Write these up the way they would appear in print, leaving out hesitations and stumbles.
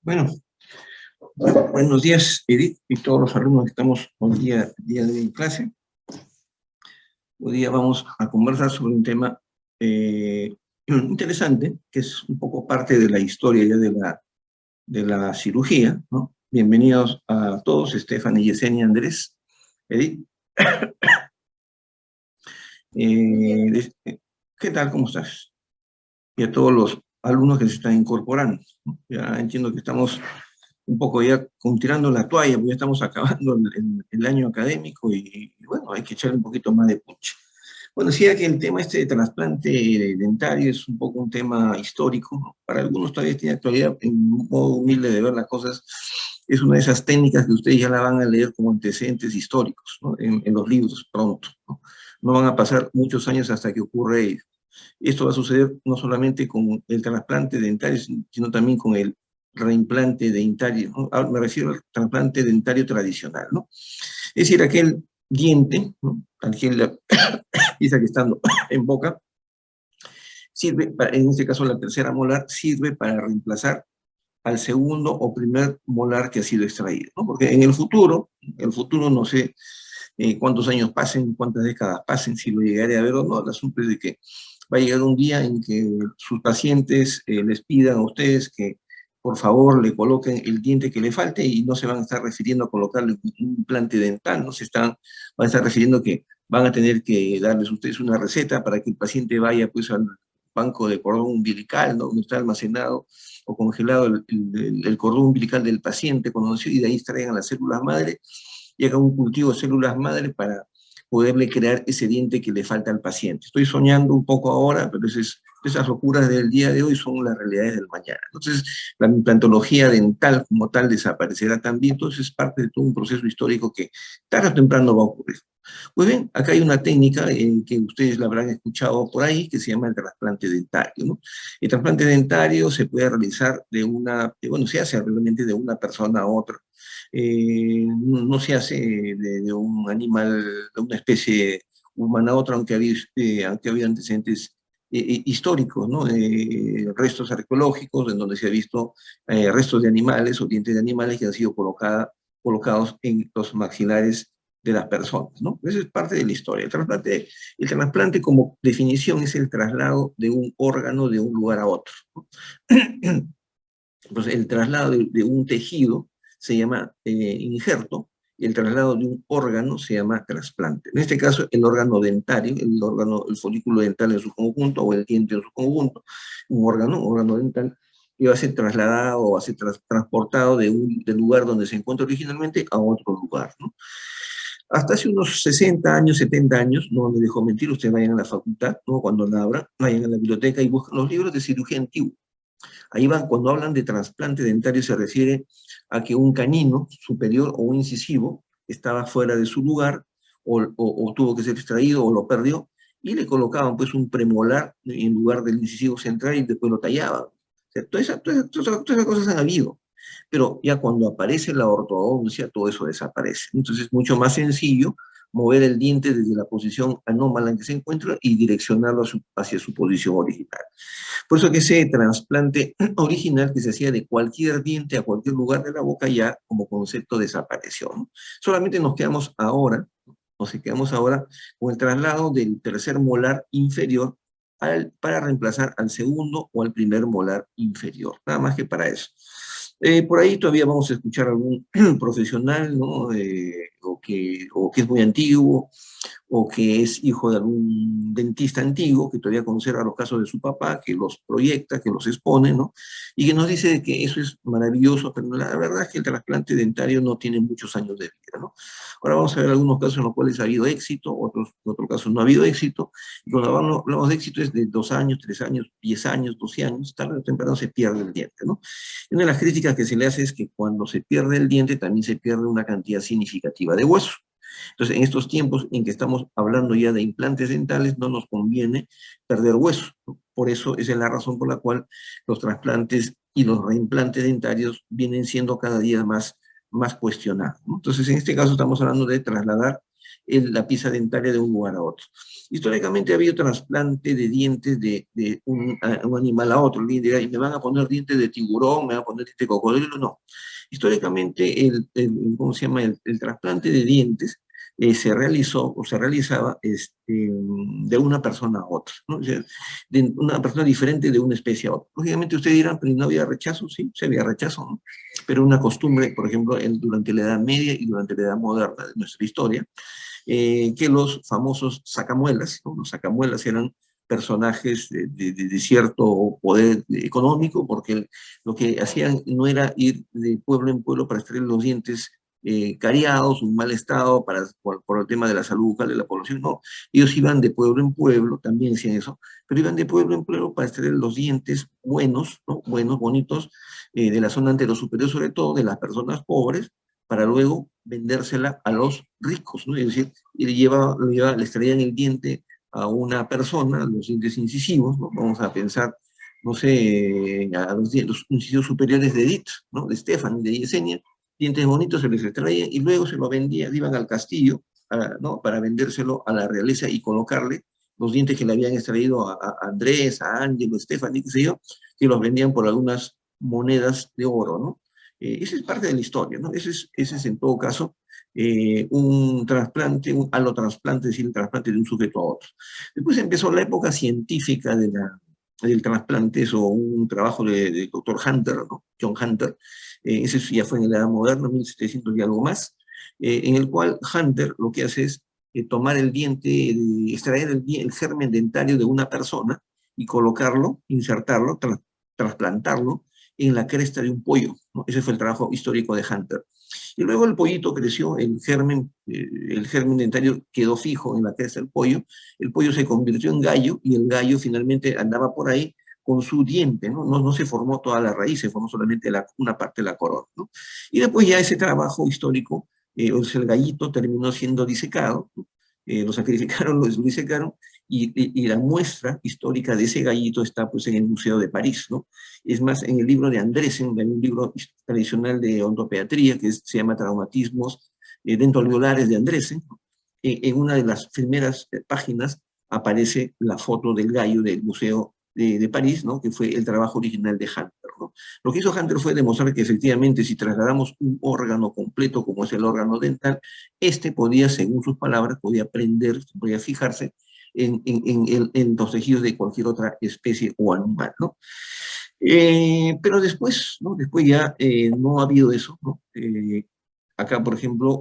Bueno, buenos días, Edith, y todos los alumnos que estamos hoy día de hoy en clase. Hoy día vamos a conversar sobre un tema interesante, que es un poco parte de la historia ya de la cirugía, ¿no? Bienvenidos a todos, Stephanie, Yesenia, Andrés, Edith. ¿Qué tal? ¿Cómo estás? Y a todos los alumnos que se están incorporando, ¿no? Ya entiendo que estamos un poco ya tirando la toalla, porque ya estamos acabando el año académico y bueno, hay que echarle un poquito más de punch. Bueno, decía que el tema este de trasplante dentario es un poco un tema histórico, ¿no? Para algunos todavía tiene actualidad, en un modo humilde de ver las cosas, es una de esas técnicas que ustedes ya la van a leer como antecedentes históricos, ¿no? En los libros pronto, ¿no? No van a pasar muchos años hasta que ocurre ello. Esto va a suceder no solamente con el trasplante dentario, sino también con el reimplante dentario, ¿no? Me refiero al trasplante dentario tradicional, ¿no? Es decir, aquel diente, ¿no? Aquel pieza que estando en boca, sirve, en este caso la tercera molar, sirve para reemplazar al segundo o primer molar que ha sido extraído, ¿no? Porque en el futuro no sé cuántos años pasen, cuántas décadas pasen, si lo llegaré a ver o no. El asunto es de que va a llegar un día en que sus pacientes les pidan a ustedes que por favor le coloquen el diente que le falte y no se van a estar refiriendo a colocarle un implante dental, no se están, van a estar refiriendo que van a tener que darles ustedes una receta para que el paciente vaya pues al banco de cordón umbilical, ¿no? Donde está almacenado o congelado el cordón umbilical del paciente cuando nació, y de ahí extraigan las células madre y hagan un cultivo de células madre para poderle crear ese diente que le falta al paciente. Estoy soñando un poco ahora, pero esas locuras del día de hoy son las realidades del mañana. Entonces, la implantología dental como tal desaparecerá también, entonces es parte de todo un proceso histórico que tarde o temprano va a ocurrir. Pues bien, acá hay una técnica que ustedes la habrán escuchado por ahí, que se llama el trasplante dentario, ¿no? El trasplante dentario se puede realizar bueno, se hace realmente de una persona a otra. No se hace de un animal, de una especie humana a otra, aunque había antecedentes históricos, ¿no? Restos arqueológicos en donde se ha visto restos de animales o dientes de animales que han sido colocados en los maxilares de las personas, ¿no? Eso es parte de la historia. El trasplante como definición es el traslado de un órgano de un lugar a otro, ¿no? Pues el traslado de un tejido se llama injerto, y el traslado de un órgano se llama trasplante. En este caso, el órgano dentario, el folículo dental en su conjunto, o el diente en su conjunto, un órgano dental, que va a ser trasladado o va a ser transportado del lugar donde se encuentra originalmente a otro lugar, ¿no? Hasta hace unos 60 años, 70 años, no me dejo mentir, ustedes vayan a la facultad, ¿no? Cuando la abran, vayan a la biblioteca y busquen los libros de cirugía antigua. Ahí van, cuando hablan de trasplante dentario se refiere a que un canino superior o un incisivo estaba fuera de su lugar o tuvo que ser extraído o lo perdió y le colocaban pues un premolar en lugar del incisivo central y después lo tallaban. O sea, todas esas cosas han habido, pero ya cuando aparece la ortodoncia todo eso desaparece. Entonces es mucho más sencillo mover el diente desde la posición anómala en que se encuentra y direccionarlo hacia su posición original. Por eso que ese trasplante original que se hacía de cualquier diente a cualquier lugar de la boca ya como concepto desapareció, ¿no? Solamente nos quedamos ahora con el traslado del tercer molar inferior para reemplazar al segundo o al primer molar inferior, nada más que para eso. Por ahí todavía vamos a escuchar algún profesional, ¿no? O que es muy antiguo, o que es hijo de algún dentista antiguo que todavía conserva los casos de su papá, que los proyecta, que los expone, ¿no? Y que nos dice que eso es maravilloso, pero la verdad es que el trasplante dentario no tiene muchos años de vida, ¿no? Ahora vamos a ver algunos casos en los cuales ha habido éxito, en otros casos no ha habido éxito, y cuando hablamos de éxito es de 2 años, 3 años, 10 años, 12 años, tarde o temprano se pierde el diente, ¿no? Y una de las críticas que se le hace es que cuando se pierde el diente también se pierde una cantidad significativa de hueso. Entonces, en estos tiempos en que estamos hablando ya de implantes dentales, no nos conviene perder hueso. Por eso, esa es la razón por la cual los trasplantes y los reimplantes dentarios vienen siendo cada día más cuestionados, ¿no? Entonces, en este caso estamos hablando de trasladar la pieza dentaria de un lugar a otro. Históricamente ha habido trasplante de dientes de un animal a otro. Alguien dirá, ¿y me van a poner dientes de tiburón, me van a poner dientes de cocodrilo? No. Históricamente, ¿cómo se llama? El trasplante de dientes se realizó o se realizaba de una persona a otra, ¿no? O sea, de una persona diferente de una especie a otra. Lógicamente ustedes dirán, pero no había rechazo, sí, se había rechazo, ¿no? Pero una costumbre, por ejemplo, durante la Edad Media y durante la Edad Moderna de nuestra historia, que los famosos sacamuelas, ¿no? Los sacamuelas eran personajes de cierto poder económico, porque lo que hacían no era ir de pueblo en pueblo para extraer los dientes cariados, un mal estado por el tema de la salud bucal de la población, no. Ellos iban de pueblo en pueblo, también hacían eso, pero iban de pueblo en pueblo para extraer los dientes buenos, ¿no? Buenos, bonitos, de la zona anterosuperior, sobre todo de las personas pobres, para luego vendérsela a los ricos, ¿no? Es decir, les traían el diente a una persona, los dientes incisivos, ¿no? Vamos a pensar, no sé, a los incisivos superiores de Edith, ¿no? De Stefan, de Yesenia, dientes bonitos se les extraían y luego se lo vendían, iban al castillo, ¿no? Para vendérselo a la realeza y colocarle los dientes que le habían extraído a Andrés, a Ángelo, a Stefan, y qué sé yo, que los vendían por algunas monedas de oro, ¿no? Esa es parte de la historia, ¿no? Ese es en todo caso un trasplante, un alotrasplante, es decir, el trasplante de un sujeto a otro. Después empezó la época científica del trasplante, eso, un trabajo del doctor Hunter, ¿no? John Hunter, ese ya fue en la Edad Moderna, 1700 y algo más, en el cual Hunter lo que hace es tomar el diente, extraer el germen dentario de una persona y colocarlo, insertarlo, trasplantarlo en la cresta de un pollo, ¿no? Ese fue el trabajo histórico de Hunter. Y luego el pollito creció, el germen dentario quedó fijo en la cresta del pollo, el pollo se convirtió en gallo y el gallo finalmente andaba por ahí con su diente, ¿no? No se formó toda la raíz, se formó solamente una parte de la corona, ¿no? Y después ya ese trabajo histórico, o sea, el gallito terminó siendo disecado, ¿no? Lo sacrificaron, lo disecaron, y la muestra histórica de ese gallito está pues en el Museo de París, ¿no? Es más, en el libro de Andresen, en un libro tradicional de odontopediatría que se llama Traumatismos dentoalveolares de Andresen, en una de las primeras páginas aparece la foto del gallo del Museo de París, ¿no? Que fue el trabajo original de Hunter, ¿no? Lo que hizo Hunter fue demostrar que efectivamente si trasladamos un órgano completo como es el órgano dental, este podía, según sus palabras, podía aprender, podía fijarse en los tejidos de cualquier otra especie o animal, ¿no? Pero después, ¿no? Después ya no ha habido eso, ¿no? Acá, por ejemplo,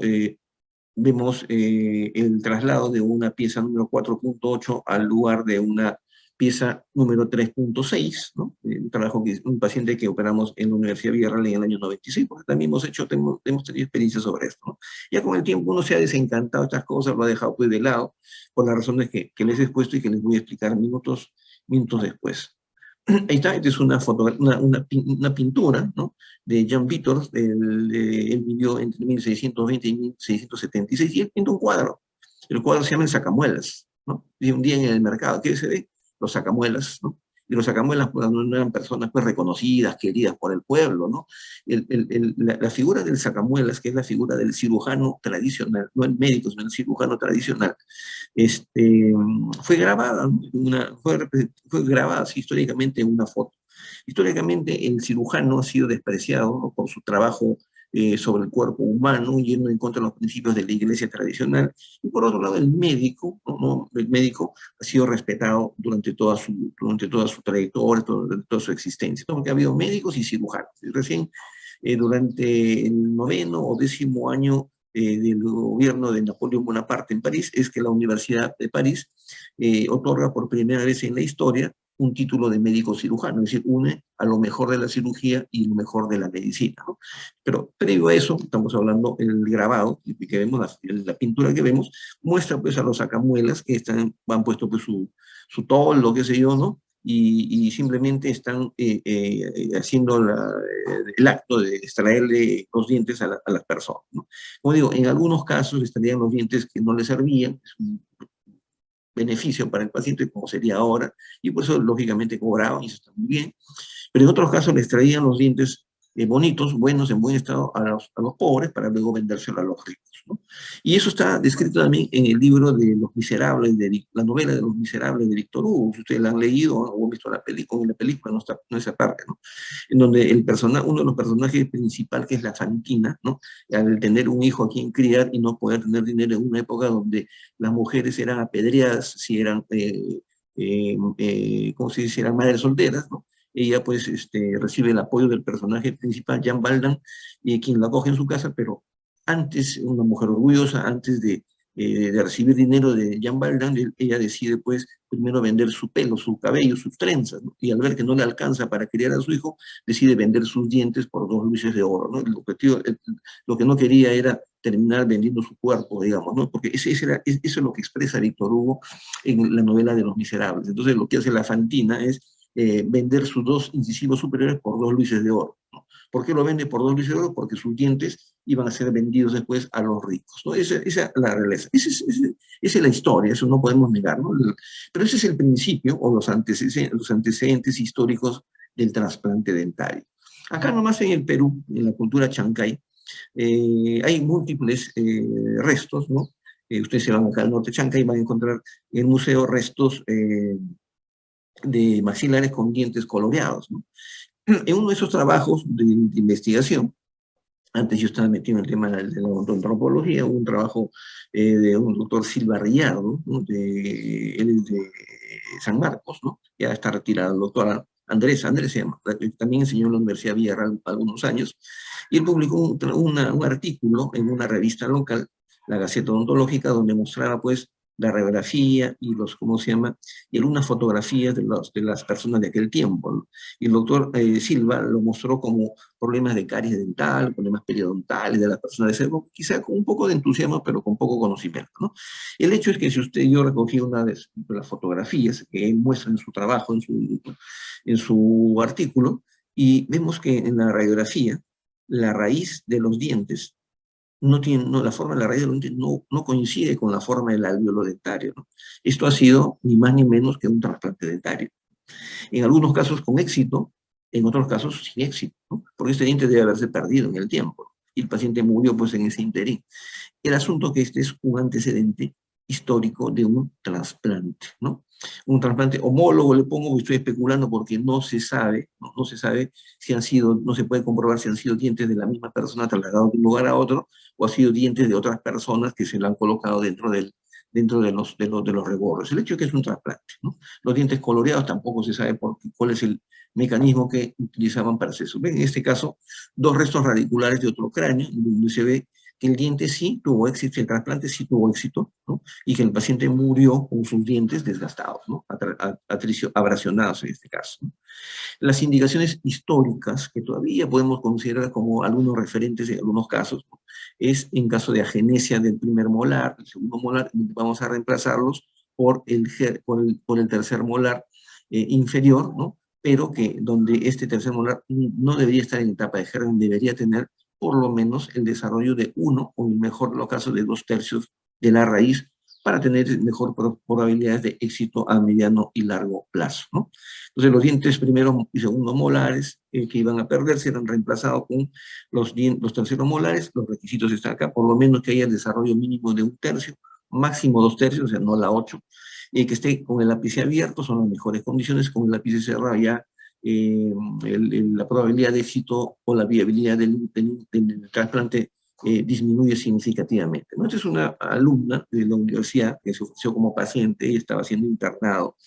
vemos el traslado de una pieza número 4.8 al lugar de una pieza número 3.6, ¿no? Un paciente que operamos en la Universidad Villarreal en el año 96, porque también hemos tenido experiencias sobre esto, ¿no? Ya con el tiempo uno se ha desencantado de estas cosas, lo ha dejado pues de lado, por las razones que les he expuesto y que les voy a explicar minutos después. Ahí está, esta es una pintura, ¿no? De Jean Vitor, él vivió entre 1620 y 1676, y él pintó un cuadro. El cuadro se llama El Sacamuelas, ¿no? Y un día en el mercado, ¿qué se ve? Los sacamuelas, ¿no? Y los sacamuelas pues, no eran personas pues, reconocidas, queridas por el pueblo, ¿no? La figura del sacamuelas, que es la figura del cirujano tradicional, no el médico, sino el cirujano tradicional, este, fue grabada, ¿no? Fue grabada así, históricamente en una foto. Históricamente el cirujano ha sido despreciado, ¿no? Por su trabajo sobre el cuerpo humano, yendo en contra de los principios de la iglesia tradicional, y por otro lado el médico, ¿no? El médico ha sido respetado durante toda su trayectoria, durante toda su existencia, ¿no? Porque ha habido médicos y cirujanos. Y recién durante el noveno o décimo año del gobierno de Napoleón Bonaparte en París, es que la Universidad de París otorga por primera vez en la historia un título de médico cirujano, es decir, une a lo mejor de la cirugía y lo mejor de la medicina, ¿no? Pero previo a eso, estamos hablando, el grabado que vemos, la pintura que vemos, muestra pues a los sacamuelas que han puesto pues su toldo, qué sé yo, ¿no? Y simplemente están haciendo el acto de extraerle los dientes a las personas, ¿no? Como digo, en algunos casos estarían los dientes que no le servían, es un beneficio para el paciente, como sería ahora, y por eso lógicamente cobraban, y eso está muy bien, pero en otros casos les traían los dientes bonitos, buenos, en buen estado a los pobres para luego vendérselo a los ricos, ¿no? Y eso está descrito también en el libro de Los Miserables, la novela de Los Miserables de Víctor Hugo, si ustedes la han leído o han visto la película, en la película no está, no esa parte, ¿no? En donde uno de los personajes principal, que es la Fantina, ¿no? Al tener un hijo a quien criar y no poder tener dinero en una época donde las mujeres eran apedreadas, si eran, ¿cómo se dice?, eran madres solteras, ¿no? Ella pues recibe el apoyo del personaje principal, Jean Valjean, quien la acoge en su casa, pero antes, una mujer orgullosa, antes de recibir dinero de Jean Valjean, ella decide pues primero vender su pelo, su cabello, sus trenzas, ¿no? Y al ver que no le alcanza para criar a su hijo, decide vender sus dientes por 2 luces de oro, ¿no? El objetivo, lo que no quería era terminar vendiendo su cuerpo, digamos, ¿no? Porque eso es lo que expresa Víctor Hugo en la novela de Los Miserables. Entonces lo que hace la Fantina es vender sus 2 incisivos superiores por 2 luces de oro, ¿no? ¿Por qué lo vende por 2 luces de oro? Porque sus dientes iban a ser vendidos después a los ricos, ¿no? Esa es la realeza. Esa es la historia, eso no podemos negar, ¿no? Pero ese es el principio o los antecedentes históricos del trasplante dentario. Acá nomás en el Perú, en la cultura chancay, hay múltiples restos, ¿no? Ustedes se van acá al norte de Chancay y van a encontrar en el museo restos de maxilares con dientes coloreados, ¿no? En uno de esos trabajos de investigación, antes yo estaba metido en el tema de la odontología, hubo un trabajo de un doctor Silva Riyardo, ¿no? Él es de San Marcos, ¿no? Ya está retirado, el doctor Andrés se llama, también enseñó en la Universidad de Villarreal algunos años, y él publicó un artículo en una revista local, la Gaceta Odontológica, donde mostraba pues la radiografía y ¿cómo se llama? Y algunas fotografías de las personas de aquel tiempo, ¿no? Y el doctor Silva lo mostró como problemas de caries dental, problemas periodontales de las personas de ese época, quizá con un poco de entusiasmo, pero con poco conocimiento, ¿no? El hecho es que si yo recogí una de las fotografías que él muestra en su trabajo, en su artículo, y vemos que en la radiografía, la raíz de los dientes la forma de la raíz de los dientes no coincide con la forma del alvéolo dentario, ¿no? Esto ha sido ni más ni menos que un trasplante dentario. En algunos casos con éxito, en otros casos sin éxito, ¿no? Porque este diente debe haberse perdido en el tiempo y el paciente murió pues en ese interín. El asunto es que este es un antecedente histórico de un trasplante, ¿no? Un trasplante homólogo le pongo, estoy especulando porque no se sabe, no se sabe si han sido, no se puede comprobar si han sido dientes de la misma persona trasladados de un lugar a otro o ha sido dientes de otras personas que se lo han colocado dentro de los rebordos. El hecho es que es un trasplante, ¿no? Los dientes coloreados tampoco se sabe cuál es el mecanismo que utilizaban para hacer eso. Ven, en este caso, 2 restos radiculares de otro cráneo, donde se ve que el diente sí tuvo éxito, el trasplante sí tuvo éxito, ¿no? Y que el paciente murió con sus dientes desgastados, ¿no? Abrasionados en este caso, ¿no? Las indicaciones históricas, que todavía podemos considerar como algunos referentes en algunos casos, ¿no? Es en caso de agenesia del primer molar, el segundo molar, vamos a reemplazarlos por el tercer molar inferior, ¿no? Pero que donde este tercer molar no debería estar en etapa de germen, debería tener por lo menos el desarrollo de uno, o en el mejor de los casos de 2/3 de la raíz, para tener mejor probabilidades de éxito a mediano y largo plazo, ¿no? Entonces los dientes primero y segundo molares que iban a perderse eran reemplazados con los terceros molares. Los requisitos están acá, por lo menos que haya el desarrollo mínimo de 1/3, máximo 2/3, o sea, no la 8, y que esté con el ápice abierto, son las mejores condiciones. Con el ápice cerrado ya la probabilidad de éxito o la viabilidad del trasplante disminuye significativamente, ¿no? Esta es una alumna de la universidad que se ofreció como paciente y estaba siendo internado,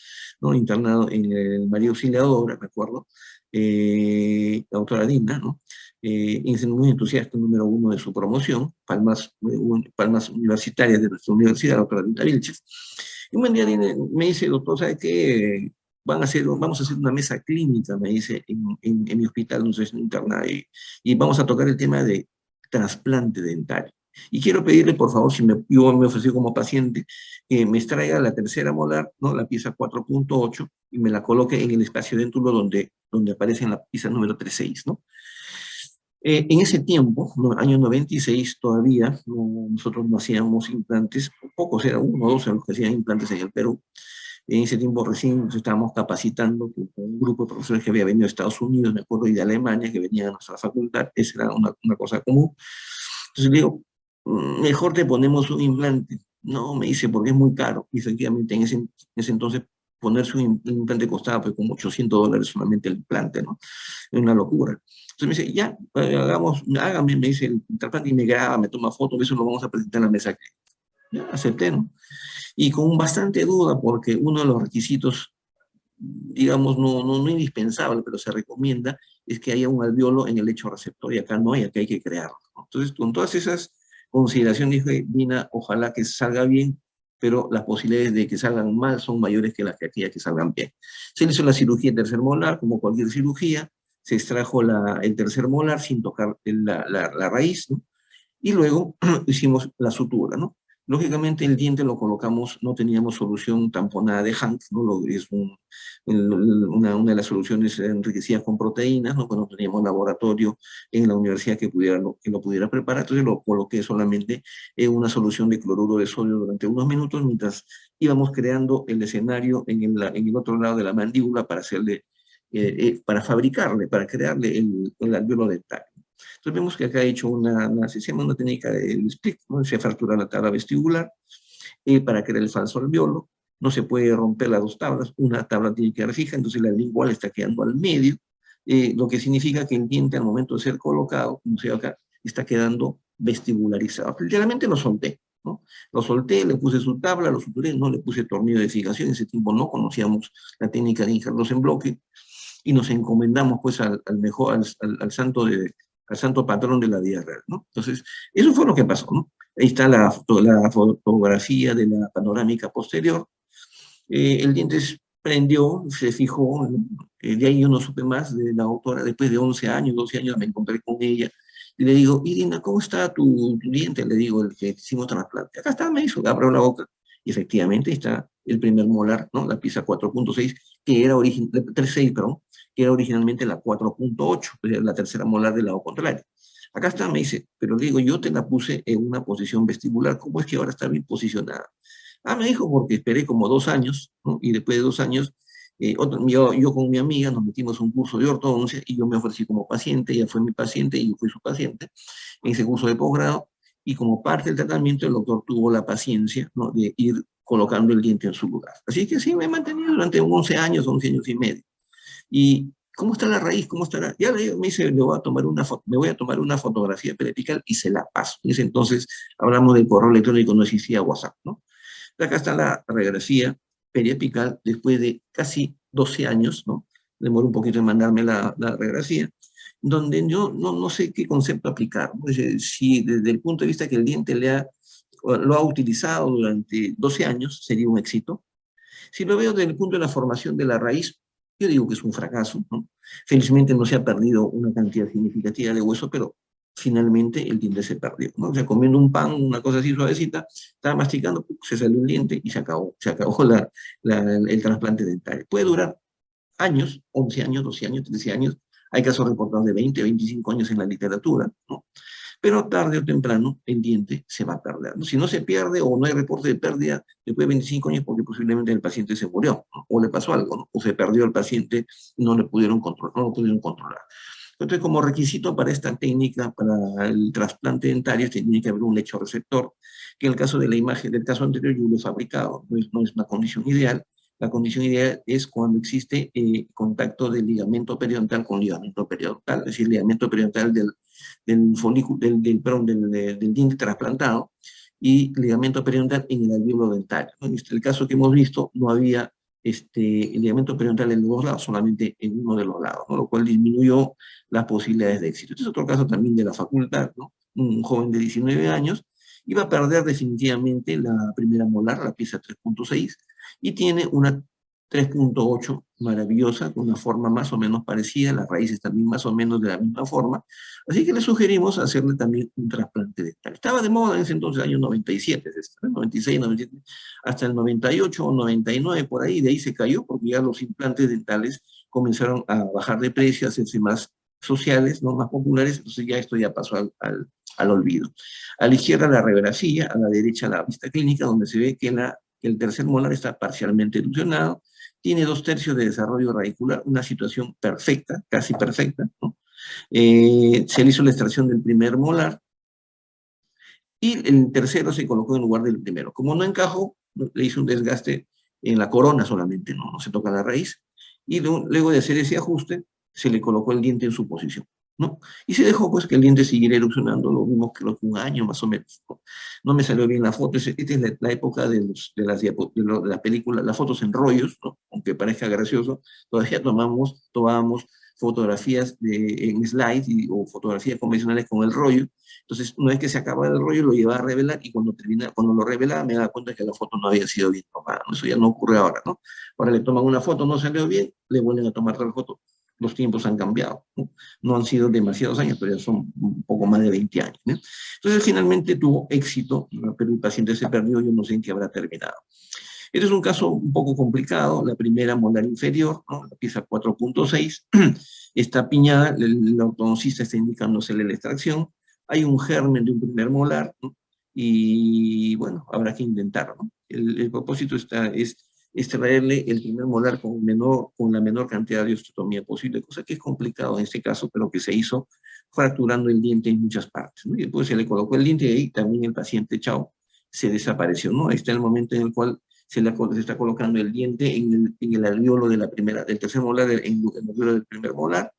¿no? Internado en el María Auxiliadora, me acuerdo, la doctora Dina, ¿no? Es muy entusiasta, número 1 de su promoción, palmas universitarias de nuestra universidad, la doctora Dina Vilches. Y un buen día me dice, doctor, ¿sabe qué? Vamos a hacer una mesa clínica, me dice, en mi hospital donde estoy internada, y vamos a tocar el tema de trasplante dentario. Y quiero pedirle, por favor, yo me ofrecí como paciente, que me extraiga la tercera molar, ¿no? La pieza 4.8, y me la coloque en el espacio dentulo donde aparece en la pieza número 36, ¿no? En ese tiempo, no, año 96, todavía nosotros no hacíamos implantes, pocos, era uno o dos los que hacían implantes en el Perú. En ese tiempo recién nos estábamos capacitando con un grupo de profesores que había venido de Estados Unidos, me acuerdo, y de Alemania, que venían a nuestra facultad. Esa era una cosa común. Entonces le digo, mejor te ponemos un implante. No, me dice, porque es muy caro. Y efectivamente, en ese entonces, ponerse un implante costaba pues como $800 solamente el implante, ¿no? Es una locura. Entonces me dice, ya, hágame, me dice el trasplante, y me graba, me toma fotos, eso lo vamos a presentar en la mesa. Ya, acepté, ¿no? Y con bastante duda, porque uno de los requisitos, digamos, no indispensable, pero se recomienda, es que haya un alveolo en el lecho receptor, y acá no hay, acá hay que crearlo, ¿no? Entonces, con todas esas consideraciones, dije, Dina, ojalá que salga bien, pero las posibilidades de que salgan mal son mayores que las que aquellas que salgan bien. Se le hizo la cirugía de tercer molar, como cualquier cirugía, se extrajo el tercer molar sin tocar la raíz, ¿no? Y luego hicimos la sutura, ¿no? Lógicamente el diente lo colocamos, no teníamos solución tamponada de Hank, ¿no? Es una de las soluciones enriquecidas con proteínas, ¿no? Cuando teníamos laboratorio en la universidad que lo pudiera preparar, entonces lo coloqué solamente en una solución de cloruro de sodio durante unos minutos, mientras íbamos creando el escenario en el otro lado de la mandíbula para hacerle, para fabricarle, para crearle el alveolo dental. Entonces vemos que acá he hecho se llama una técnica del split, ¿no? Se fractura la tabla vestibular para crear el falso alveolo. No se puede romper las dos tablas, una tabla tiene que quedar fija, entonces la lingual está quedando al medio, lo que significa que el diente al momento de ser colocado, como se ve acá, está quedando vestibularizado. Literalmente lo solté, ¿no? Lo solté, le puse su tabla, lo suturé, no le puse tornillo de fijación, en ese tiempo no conocíamos la técnica de injertos en bloque, y nos encomendamos pues al mejor, al santo patrón de la vida real, ¿no? Entonces, eso fue lo que pasó, ¿no? Ahí está la fotografía de la panorámica posterior. El diente prendió, se fijó, ¿no? De ahí yo no supe más de la autora. Después de 11 años, 12 años, me encontré con ella y le digo, Irina, ¿cómo está tu diente? Le digo, el que hicimos trasplante. Acá está, me hizo, abrió la boca. Y efectivamente está el primer molar, ¿no? La pieza 4.6, que era 3.6, perdón, que era originalmente la 4.8, la tercera molar del lado contrario. Acá está, me dice, pero le digo, yo te la puse en una posición vestibular, ¿cómo es que ahora está bien posicionada? Ah, me dijo, porque esperé como 2 años, ¿no? Y después de 2 años, yo con mi amiga nos metimos un curso de ortodoncia y yo me ofrecí como paciente, ella fue mi paciente y yo fui su paciente en ese curso de posgrado, y como parte del tratamiento el doctor tuvo la paciencia, ¿no? De ir colocando el diente en su lugar. Así que sí, me he mantenido durante 11 años, 11 años y medio. ¿Y cómo está la raíz? ¿Cómo estará? Ya me dice, me voy a tomar una fotografía periapical y se la paso. En ese entonces hablamos del correo electrónico, no existía WhatsApp, ¿no? Acá está la radiografía periapical después de casi 12 años, ¿no? Demoró un poquito en mandarme la radiografía, donde yo no sé qué concepto aplicar, ¿no? Es decir, si desde el punto de vista que el diente lo ha utilizado durante 12 años, sería un éxito. Si lo veo desde el punto de la formación de la raíz, yo digo que es un fracaso, ¿no? Felizmente no se ha perdido una cantidad significativa de hueso, pero finalmente el diente se perdió, ¿no? O sea, comiendo un pan, una cosa así suavecita, estaba masticando, se salió el diente y se acabó el trasplante dental. Puede durar años, 11 años, 12 años, 13 años, hay casos reportados de 20, 25 años en la literatura, ¿no? Pero tarde o temprano el diente se va a perder, ¿no? Si no se pierde o no hay reporte de pérdida después de 25 años, porque posiblemente el paciente se murió, ¿no? O le pasó algo, ¿no? O se perdió el paciente y no lo pudieron controlar. Entonces, como requisito para esta técnica, para el trasplante dentario, tiene que haber un lecho receptor, que en el caso de la imagen del caso anterior yo lo he fabricado, no es una condición ideal. La condición ideal es cuando existe contacto del ligamento periodontal con ligamento periodontal, es decir, el ligamento periodontal del folículo, perdón, del diente trasplantado, y ligamento periodontal en el alvéolo dental. En el caso que hemos visto, no había el ligamento periodontal en los dos lados, solamente en uno de los lados, ¿no? Lo cual disminuyó las posibilidades de éxito. Este es otro caso también de la facultad, ¿no? Un joven de 19 años iba a perder definitivamente la primera molar, la pieza 3.6, y tiene una 3.8 maravillosa, con una forma más o menos parecida, las raíces también más o menos de la misma forma, así que le sugerimos hacerle también un trasplante dental. Estaba de moda en ese entonces, año 97, 96, 97, hasta el 98 o 99, por ahí, de ahí se cayó, porque ya los implantes dentales comenzaron a bajar de precio, a hacerse más sociales, ¿no? Más populares, entonces ya esto ya pasó al olvido. A la izquierda la radiografía, a la derecha la vista clínica, donde se ve que que el tercer molar está parcialmente erosionado, tiene 2/3 de desarrollo radicular, una situación perfecta, casi perfecta, ¿no? Se le hizo la extracción del primer molar, y el tercero se colocó en lugar del primero. Como no encajó, le hizo un desgaste en la corona solamente, no se toca la raíz, y luego de hacer ese ajuste, se le colocó el diente en su posición, ¿no? Y se dejó pues que el diente siguiera erupcionando, lo mismo que un año más o menos, ¿no? No me salió bien la foto, esta es la época de la película, las fotos en rollos, ¿no? Aunque parezca gracioso, todavía tomábamos fotografías en slide o fotografías convencionales con el rollo. Entonces, una vez que se acaba el rollo, lo llevaba a revelar, y cuando lo revelaba me daba cuenta que la foto no había sido bien tomada, ¿no? Eso ya no ocurre ahora, ¿no? Ahora le toman una foto, no salió bien, le vuelven a tomar otra foto. Los tiempos han cambiado, ¿no? No han sido demasiados años, pero ya son un poco más de 20 años, ¿no? Entonces, finalmente tuvo éxito, pero el paciente se perdió, yo no sé en qué habrá terminado. Este es un caso un poco complicado, la primera molar inferior, ¿no? La pieza 4.6, está piñada, el ortodoncista está indicándosele la extracción, hay un germen de un primer molar, ¿no? Y bueno, habrá que intentarlo, ¿no? El propósito es extraerle el primer molar con la menor cantidad de osteotomía posible, cosa que es complicado en este caso, pero que se hizo fracturando el diente en muchas partes, ¿no? Y después se le colocó el diente y ahí también el paciente, chao, se desapareció, ¿no? Ahí está el momento en el cual se está colocando el diente en el alveolo del tercer molar, en el alveolo del primer molar,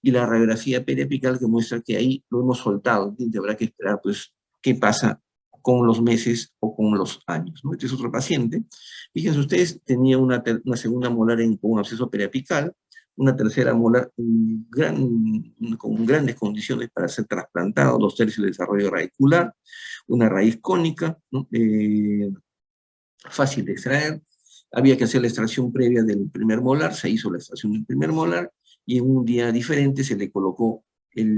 y la radiografía periapical que muestra que ahí lo hemos soltado. El diente habrá que esperar, pues, qué pasa con los meses o con los años, ¿no? Este es otro paciente. Fíjense ustedes, tenía una segunda molar con un absceso periapical, una tercera molar con grandes condiciones para ser trasplantado, 2/3 de desarrollo radicular, una raíz cónica, ¿no? Fácil de extraer. Había que hacer la extracción previa del primer molar, se hizo la extracción del primer molar, y en un día diferente se le colocó,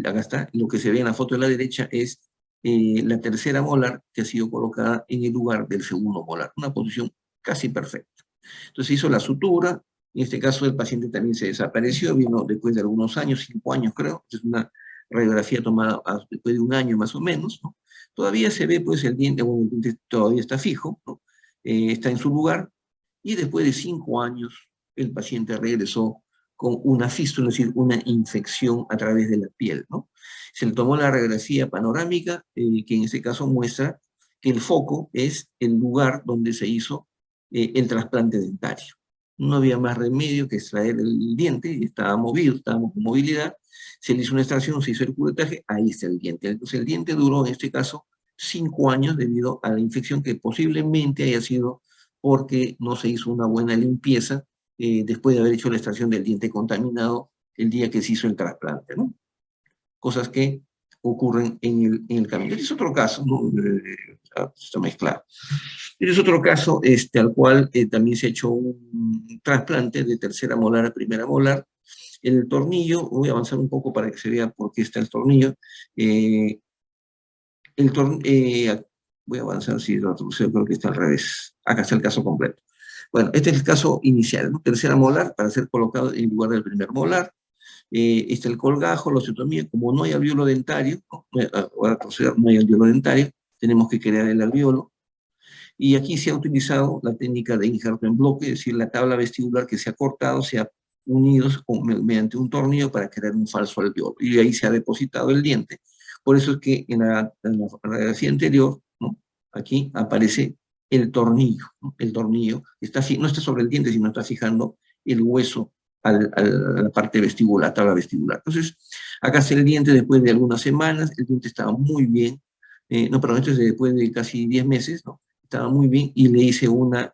acá está, lo que se ve en la foto de la derecha es la tercera molar que ha sido colocada en el lugar del segundo molar, una posición casi perfecta. Entonces se hizo la sutura, en este caso el paciente también se desapareció, vino después de algunos años, 5 años creo, es una radiografía tomada después de un año más o menos, ¿no? Todavía se ve pues el diente, bueno, el diente todavía está fijo, ¿no? Está en su lugar, y después de 5 años el paciente regresó con una fístula, es decir, una infección a través de la piel, ¿no? Se le tomó la radiografía panorámica, que en este caso muestra que el foco es el lugar donde se hizo el trasplante dentario. No había más remedio que extraer el diente, estaba movido, estábamos con movilidad, se le hizo una extracción, se hizo el curetaje, ahí está el diente. Entonces el diente duró en este caso 5 años debido a la infección, que posiblemente haya sido porque no se hizo una buena limpieza después de haber hecho la extracción del diente contaminado el día que se hizo el trasplante, ¿no? Cosas que ocurren en el camino. Este es otro caso, ¿no? Está mezclado. Este es otro caso al cual también se ha hecho un trasplante de tercera molar a primera molar. El tornillo, voy a avanzar un poco para que se vea por qué está el tornillo. Voy a avanzar, si lo creo que está al revés. Acá está el caso completo. Bueno, este es el caso inicial, ¿no? Tercera molar para ser colocado en lugar del primer molar. Está el colgajo, la osteotomía. Como no hay alveolo dentario, ¿no? Ahora no hay alveolo dentario, tenemos que crear el alveolo. Y aquí se ha utilizado la técnica de injerto en bloque, es decir, la tabla vestibular que se ha cortado, se ha unido mediante un tornillo para crear un falso alveolo. Y ahí se ha depositado el diente. Por eso es que en la radiografía anterior, ¿no? Aquí aparece el tornillo, ¿no? El tornillo no está sobre el diente, sino está fijando el hueso a la parte vestibular, tabla vestibular. Entonces, acá está el diente después de algunas semanas, el diente estaba muy bien, no, perdón, esto es después de casi 10 meses, ¿no? Estaba muy bien, y le hice una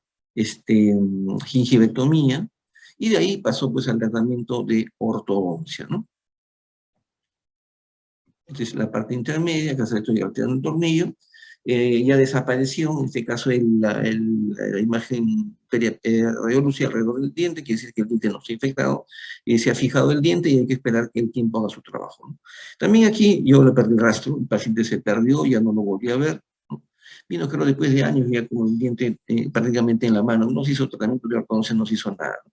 gingivectomía, y de ahí pasó pues al tratamiento de ortodoncia, ¿no? Esta es la parte intermedia, acá se le estoy alterando el tornillo, ya desapareció, en este caso la imagen radiolúcida alrededor del diente, quiere decir que el diente no está infectado, se ha fijado el diente y hay que esperar que el tiempo haga su trabajo, ¿no? También aquí yo le perdí el rastro, el paciente se perdió, ya no lo volví a ver, ¿no? Vino creo después de años ya con el diente prácticamente en la mano, no se hizo tratamiento de ortodoncia, no se hizo nada, ¿no?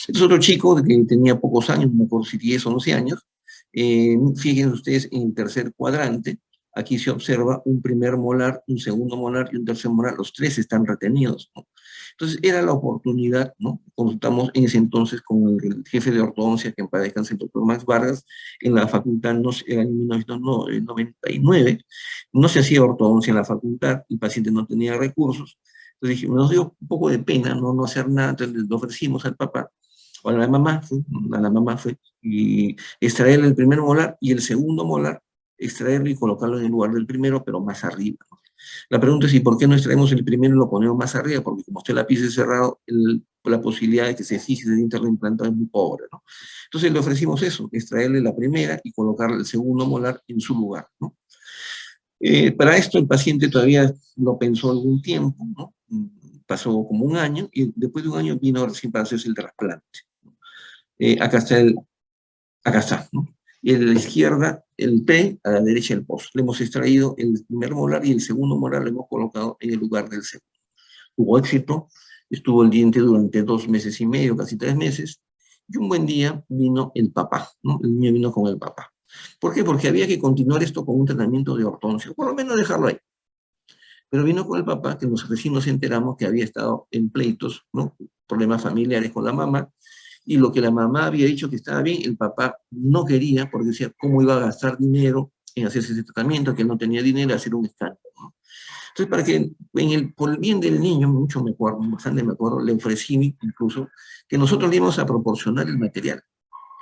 Este es otro chico que tenía pocos años, no me acuerdo si 10 o 11 años, fíjense ustedes en el tercer cuadrante, aquí se observa un primer molar, un segundo molar y un tercer molar, los tres están retenidos, ¿no? Entonces era la oportunidad, ¿no? Consultamos en ese entonces con el jefe de ortodoncia, que en paz descanse, el doctor Max Vargas, en la facultad, no sé, era en 1999, no se hacía ortodoncia en la facultad, el paciente no tenía recursos, entonces dije, nos dio un poco de pena no hacer nada, entonces le ofrecimos al papá, o a la mamá fue, y extraerle el primer molar y el segundo molar, extraerlo y colocarlo en el lugar del primero, pero más arriba, ¿no? La pregunta es, ¿y por qué no extraemos el primero y lo ponemos más arriba? Porque como usted la pieza cerrado, la posibilidad de que se fije el diente reimplantado es muy pobre, ¿no? Entonces le ofrecimos eso, extraerle la primera y colocarle el segundo molar en su lugar, ¿no? Para esto el paciente todavía lo pensó algún tiempo, ¿no? Pasó como un año y después de un año vino recién para hacerse el trasplante. Acá está acá está, ¿no? Y en la izquierda el P, a la derecha el post. Le hemos extraído el primer molar y el segundo molar lo hemos colocado en el lugar del segundo. Tuvo éxito, estuvo el diente durante 2 meses y medio, casi 3 meses, y un buen día vino el papá, ¿no? El niño vino con el papá. ¿Por qué? Porque había que continuar esto con un tratamiento de ortodoncia, por lo menos dejarlo ahí. Pero vino con el papá, que nos recién nos enteramos que había estado en pleitos, ¿no? Problemas familiares con la mamá, y lo que la mamá había dicho que estaba bien, el papá no quería, porque decía cómo iba a gastar dinero en hacerse ese tratamiento, que él no tenía dinero, hacer un escándalo, ¿no? Entonces, para que, por el bien del niño, mucho me acuerdo, bastante me acuerdo, le ofrecí incluso que nosotros le íbamos a proporcionar el material,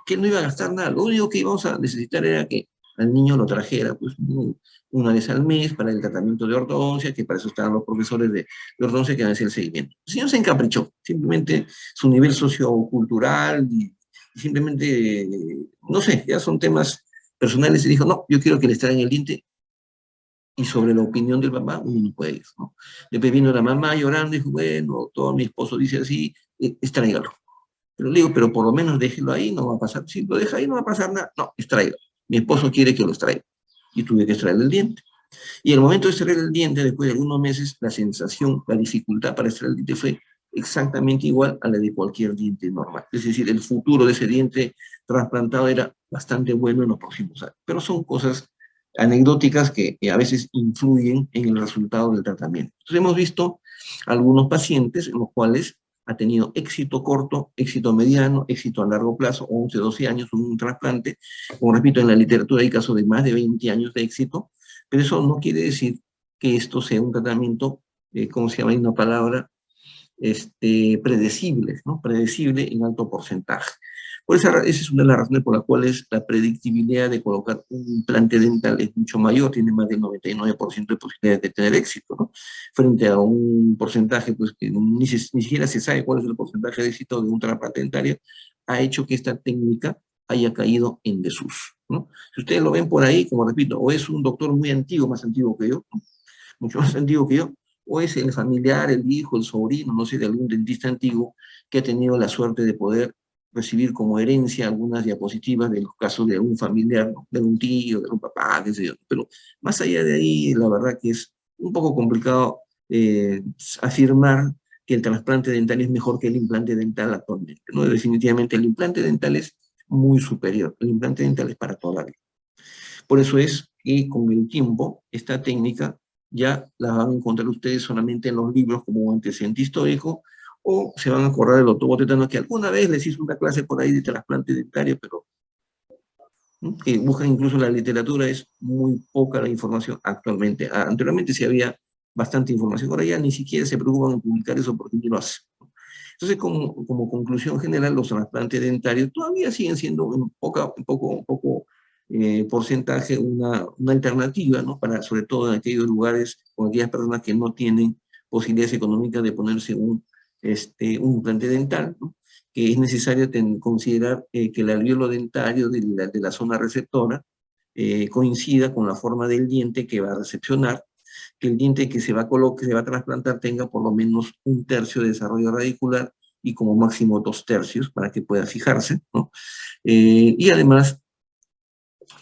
que él no iba a gastar nada, lo único que íbamos a necesitar era que al niño lo trajera pues, una vez al mes para el tratamiento de ortodoncia, que para eso estaban los profesores de ortodoncia que van a hacer el seguimiento. El señor se encaprichó, simplemente su nivel sociocultural y simplemente, no sé, ya son temas personales, y dijo, no, yo quiero que le extraigan el diente, y sobre la opinión del papá, uno no puede ir, ¿no? Después vino la mamá llorando y dijo, bueno, todo mi esposo dice así, extráigalo. Pero le digo, pero por lo menos déjelo ahí, no va a pasar. Si lo deja ahí, no va a pasar nada. No, extráigalo. Mi esposo quiere que lo extraiga. Y tuve que extraer el diente. Y el momento de extraer el diente, después de algunos meses, la sensación, la dificultad para extraer el diente fue exactamente igual a la de cualquier diente normal. Es decir, el futuro de ese diente trasplantado era bastante bueno en los próximos años. Pero son cosas anecdóticas que a veces influyen en el resultado del tratamiento. Entonces hemos visto algunos pacientes en los cuales ha tenido éxito corto, éxito mediano, éxito a largo plazo, 11, 12 años, un trasplante. Como repito, en la literatura hay casos de más de 20 años de éxito, pero eso no quiere decir que esto sea un tratamiento, ¿cómo se llama? Hay una palabra, predecible, ¿no? Predecible en alto porcentaje. Esa es una de las razones por las cuales la predictibilidad de colocar un implante dental es mucho mayor, tiene más del 99% de posibilidades de tener éxito, ¿no? Frente a un porcentaje pues, que ni siquiera se sabe cuál es el porcentaje de éxito de un trasplante dentario, ha hecho que esta técnica haya caído en desuso, ¿no? Si ustedes lo ven por ahí, como repito, o es un doctor muy antiguo, más antiguo que yo, mucho más antiguo que yo, o es el familiar, el hijo, el sobrino, no sé, de algún dentista antiguo que ha tenido la suerte de poder recibir como herencia algunas diapositivas de los casos de algún familiar, ¿no? De un tío, de un papá, qué sé yo. Pero más allá de ahí, la verdad que es un poco complicado afirmar que el trasplante dental es mejor que el implante dental actualmente, ¿no? Definitivamente el implante dental es muy superior, el implante dental es para toda la vida. Por eso es que con el tiempo esta técnica ya la van a encontrar ustedes solamente en los libros como un antecedente histórico, o se van a acordar del doctor Botetano, que alguna vez les hizo una clase por ahí de trasplante dentario, pero ¿no? Que buscan incluso la literatura, es muy poca la información actualmente. Anteriormente sí había bastante información, ahora ya ni siquiera se preocupan en publicar eso porque ni lo hacen. Entonces, como conclusión general, los trasplantes dentarios todavía siguen siendo un poco porcentaje una alternativa, ¿no? Para, sobre todo en aquellos lugares, con aquellas personas que no tienen posibilidades económicas de ponerse un implante dental, ¿no? Que es necesario considerar que el alvéolo dentario de la zona receptora coincida con la forma del diente que va a recepcionar, que el diente que se va a colocar, que se va a trasplantar tenga por lo menos 1/3 de desarrollo radicular y como máximo 2/3 para que pueda fijarse, ¿no? Y además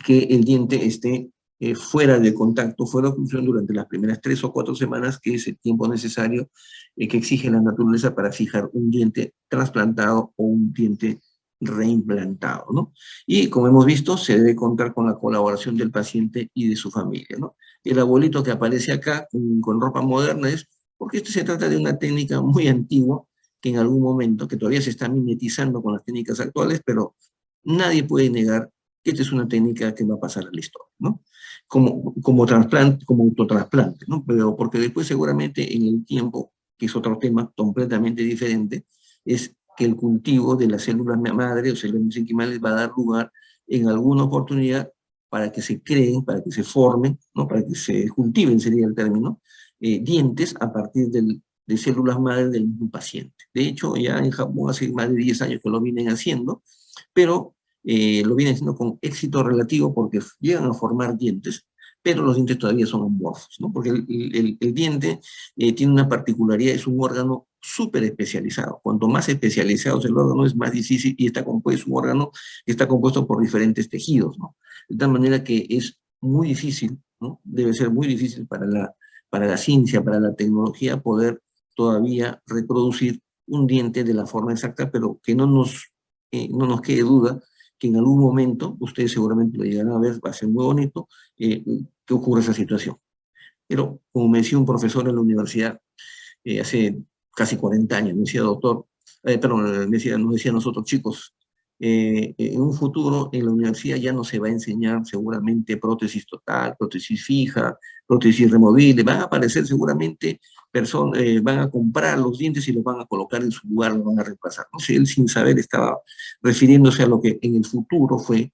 que el diente esté fuera de contacto, fuera de oclusión durante las primeras 3 o 4 semanas, que es el tiempo necesario que exige la naturaleza para fijar un diente trasplantado o un diente reimplantado, ¿no? Y como hemos visto, se debe contar con la colaboración del paciente y de su familia, ¿no? El abuelito que aparece acá con ropa moderna es porque esto se trata de una técnica muy antigua que en algún momento, que todavía se está mimetizando con las técnicas actuales, pero nadie puede negar que esta es una técnica que va a pasar a la historia, ¿no? Como trasplante, como autotrasplante, ¿no? Pero porque después seguramente en el tiempo, que es otro tema completamente diferente, es que el cultivo de las células madre o células mesenquimales va a dar lugar en alguna oportunidad para que se creen, para que se formen, ¿no? Para que se cultiven, sería el término, dientes a partir de células madre del mismo paciente. De hecho, ya en Japón hace más de 10 años que lo vienen haciendo, pero lo vienen haciendo con éxito relativo porque llegan a formar dientes, pero los dientes todavía son amorfos, ¿no? Porque el diente tiene una particularidad, es un órgano súper especializado. Cuanto más especializado es el órgano, es más difícil y está compuesto, es un órgano que está compuesto por diferentes tejidos, ¿no? De tal manera que es muy difícil, ¿no? Debe ser muy difícil para la ciencia, para la tecnología, poder todavía reproducir un diente de la forma exacta, pero que no nos quede duda que en algún momento, ustedes seguramente lo llegarán a ver, va a ser muy bonito, que ocurra esa situación. Pero, como me decía un profesor en la universidad, hace casi 40 años, me decía doctor, perdón, nos decía a nosotros chicos, en un futuro en la universidad ya no se va a enseñar seguramente prótesis total, prótesis fija, prótesis removible, van a aparecer seguramente personas, van a comprar los dientes y los van a colocar en su lugar, los van a reemplazar. No sé, él sin saber estaba refiriéndose a lo que en el futuro fue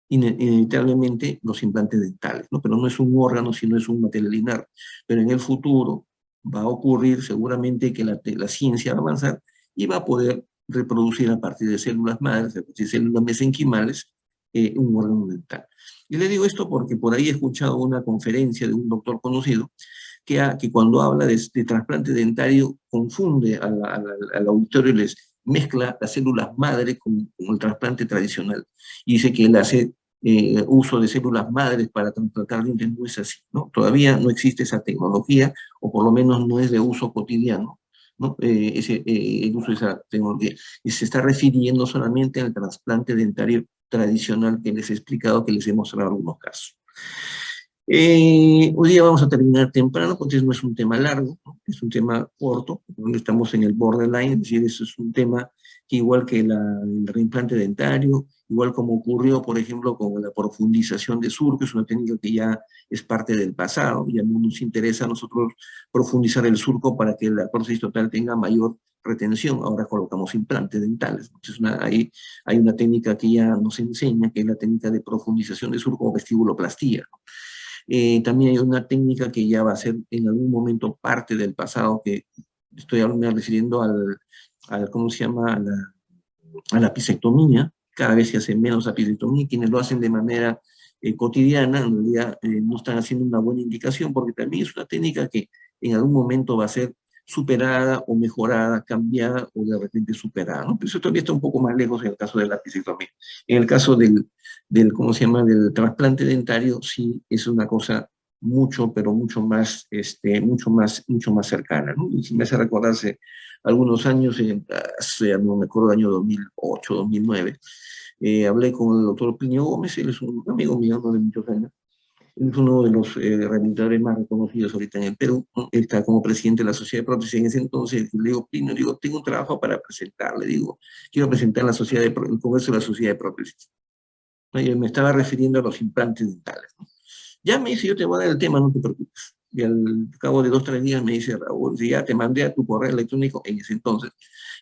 inevitablemente los implantes dentales, ¿no? Pero no es un órgano, sino es un material lineal. Pero en el futuro va a ocurrir seguramente que la ciencia va a avanzar y va a poder reproducir a partir de células madres, a partir de células mesenquimales, un órgano dental. Y le digo esto porque por ahí he escuchado una conferencia de un doctor conocido que cuando habla de trasplante dentario confunde al auditorio y les mezcla las células madre con el trasplante tradicional. Y dice que él hace uso de células madres para trasplantar dientes. No es así, ¿no? Todavía no existe esa tecnología, o por lo menos no es de uso cotidiano, ¿no? El uso de esa tecnología. Y se está refiriendo solamente al trasplante dentario tradicional que les he explicado, que les he mostrado algunos casos. Hoy día vamos a terminar temprano, porque no es un tema largo, ¿no? Es un tema corto, donde estamos en el borderline, es decir, eso es un tema que igual que el reimplante dentario, igual como ocurrió, por ejemplo, con la profundización de surco, es una técnica que ya es parte del pasado, ya no nos interesa a nosotros profundizar el surco para que la prótesis total tenga mayor retención, ahora colocamos implantes dentales. Entonces ahí hay una técnica que ya nos enseña, que es la técnica de profundización de surco o vestibuloplastía, ¿no? También hay una técnica que ya va a ser en algún momento parte del pasado, que estoy refiriendo ¿cómo se llama? A la apicectomía. Cada vez se hace menos apicectomía, quienes lo hacen de manera cotidiana, en realidad no están haciendo una buena indicación, porque también es una técnica que en algún momento va a ser superada o mejorada, cambiada o de repente superada, ¿no? Pero eso todavía está un poco más lejos en el caso de la apicectomía. En el caso ¿cómo se llama?, del trasplante dentario, sí es una cosa mucho, pero mucho más cercana, ¿no? Y si me hace recordarse algunos años, no me acuerdo, año 2008, 2009, hablé con el doctor Plinio Gómez, él es un amigo mío, ¿no?, de muchos años. Él es uno de los rehabilitadores más reconocidos ahorita en el Perú, ¿no? Él está como presidente de la Sociedad de Prótesis en ese entonces. Le digo, Plinio, digo, tengo un trabajo para presentar, le digo, quiero presentar el Congreso de la Sociedad de Prótesis. ¿No? Y me estaba refiriendo a los implantes dentales, ¿no? Ya me dice, yo te voy a dar el tema, no te preocupes. Y al cabo de 2 o 3 días me dice, Raúl, si ya te mandé a tu correo electrónico en ese entonces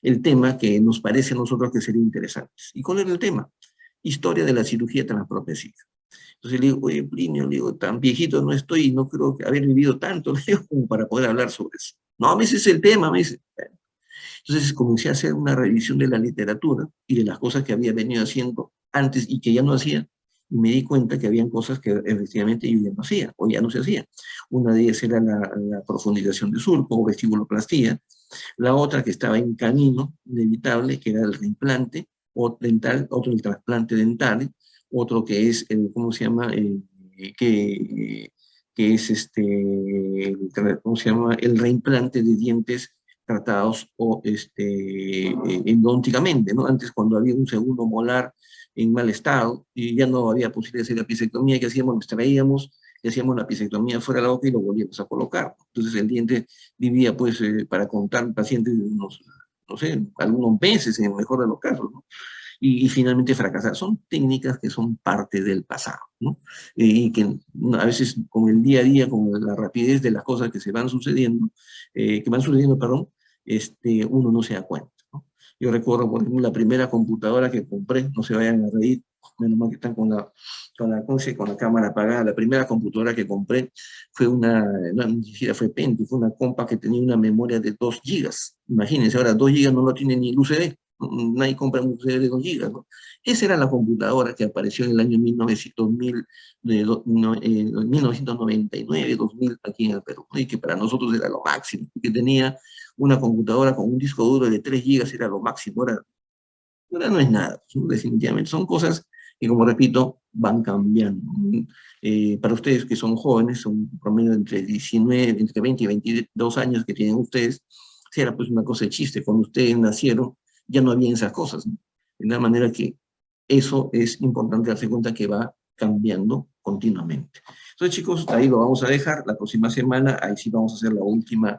el tema que nos parece a nosotros que sería interesante. ¿Y cuál era el tema? Historia de la cirugía transprotésica. Entonces le digo, oye, Plinio, le digo, tan viejito no estoy y no creo que haber vivido tanto, le digo, como para poder hablar sobre eso. No, me dice, es el tema, me dice. Entonces comencé a hacer una revisión de la literatura y de las cosas que había venido haciendo antes y que ya no hacía, y me di cuenta que habían cosas que efectivamente yo ya no hacía, o ya no se hacía. Una de ellas era la profundización de surco o vestibuloplastía, la otra que estaba en camino, inevitable, que era el reimplante o dental, otro el trasplante dental, otro que es el, ¿cómo se llama?, que es ¿cómo se llama?, el reimplante de dientes tratados o endodónticamente, ¿no? Antes, cuando había un segundo molar en mal estado y ya no había posibilidad de hacer la apicectomía, que hacíamos, nos traíamos, le hacíamos la pisectomía fuera de la boca y lo volvíamos a colocar. Entonces el diente vivía, pues, para contar pacientes, no sé, algunos meses en el mejor de los casos, ¿no? Y finalmente fracasar. Son técnicas que son parte del pasado, ¿no? Y que a veces con el día a día, con la rapidez de las cosas que se van sucediendo, perdón, uno no se da cuenta, ¿no? Yo recuerdo, por ejemplo, la primera computadora que compré, no se vayan a reír, menos mal que están con la cámara apagada. La primera computadora que compré fue no, ni siquiera fue Pentium, fue una compa que tenía una memoria de 2 gigas. Imagínense, ahora 2 gigas no lo tiene ni el UCD. Nadie compra un CD de 2 gigas, ¿no? Esa era la computadora que apareció en el año 1999, 2000 aquí en el Perú, ¿no? Y que para nosotros era lo máximo, que tenía una computadora con un disco duro de 3 gigas, era lo máximo. Ahora no es nada, ¿no? Definitivamente. Son cosas que, como repito, van cambiando. Para ustedes que son jóvenes, son promedio entre 19, entre 20 y 22 años que tienen ustedes, si era pues una cosa de chiste, cuando ustedes nacieron ya no había esas cosas, ¿no? De la manera que eso es importante darse cuenta que va cambiando continuamente. Entonces, chicos, ahí lo vamos a dejar. La próxima semana, ahí sí vamos a hacer la última